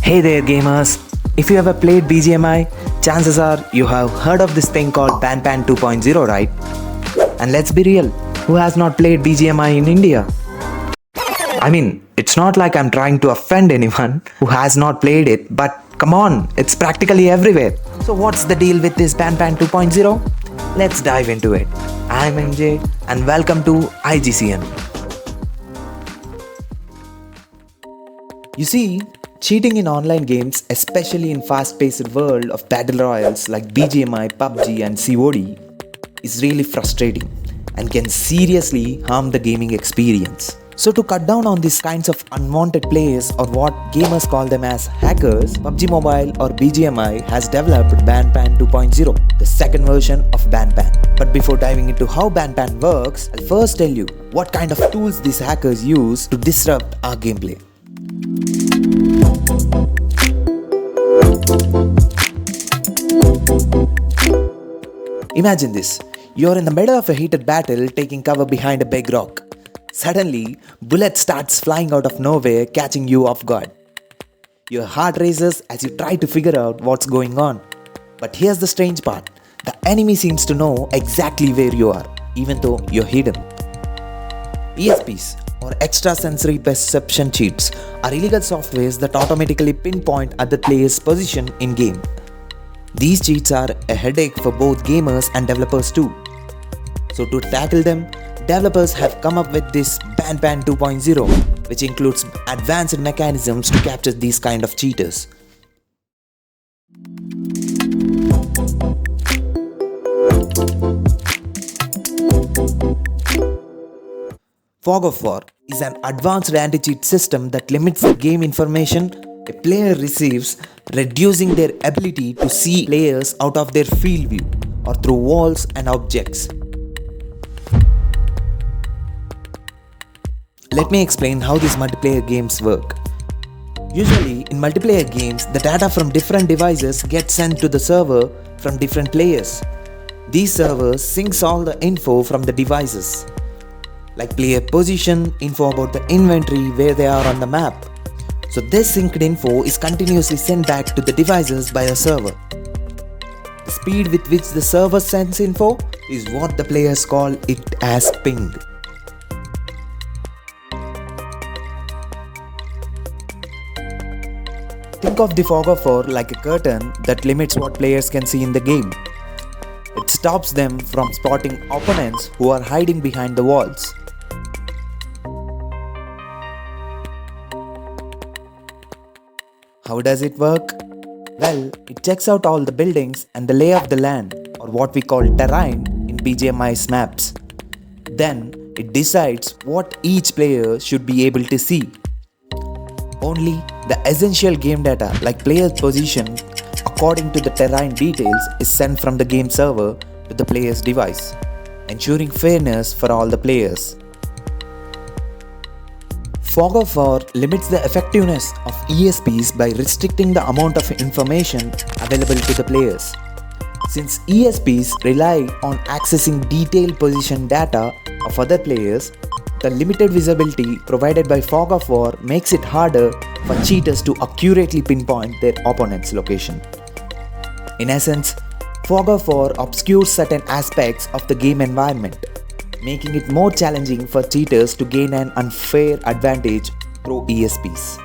Hey there gamers, if you ever played BGMI, chances are you have heard of this thing called Pan 2.0, right? And let's be real, who has not played BGMI in India? I mean, it's not like I'm trying to offend anyone who has not played it, but come on, it's practically everywhere. So what's the deal with this Pan 2.0? Let's dive into it. I'm MJ and welcome to IGCN. You see, cheating in online games, especially in fast-paced world of battle royals like BGMI, PUBG and COD, is really frustrating and can seriously harm the gaming experience. So to cut down on these kinds of unwanted plays, or what gamers call them as hackers, PUBG Mobile or BGMI has developed Ban 2.0, the second version of Ban. But before diving into how Ban works, I'll first tell you what kind of tools these hackers use to disrupt our gameplay. Imagine this, you're in the middle of a heated battle taking cover behind a big rock. Suddenly, bullet starts flying out of nowhere, catching you off guard. Your heart races as you try to figure out what's going on. But here's the strange part, the enemy seems to know exactly where you are, even though you're hidden. ESPs, or extrasensory perception cheats, are illegal softwares that automatically pinpoint other players' position in-game. These cheats are a headache for both gamers and developers too. So to tackle them, developers have come up with this Ban 2.0, which includes advanced mechanisms to capture these kind of cheaters. Fog of War is an advanced anti-cheat system that limits the game information a player receives, reducing their ability to see players out of their field view or through walls and objects. Let me explain how these multiplayer games work. Usually, in multiplayer games, the data from different devices gets sent to the server from different players. These servers syncs all the info from the devices, like player position, info about the inventory, where they are on the map. So this synced info is continuously sent back to the devices by a server. The speed with which the server sends info is what the players call it as ping. Think of the Fog of War like a curtain that limits what players can see in the game. It stops them from spotting opponents who are hiding behind the walls. How does it work? Well, it checks out all the buildings and the lay of the land, or what we call terrain in Bgmi'S maps. Then, it decides what each player should be able to see. Only the essential game data like player's position according to the terrain details is sent from the game server to the player's device, ensuring fairness for all the players. Fog of War limits the effectiveness of ESPs by restricting the amount of information available to the players. Since ESPs rely on accessing detailed position data of other players, the limited visibility provided by Fog of War makes it harder for cheaters to accurately pinpoint their opponent's location. In essence, Fog of War obscures certain aspects of the game environment, making it more challenging for cheaters to gain an unfair advantage through ESPs.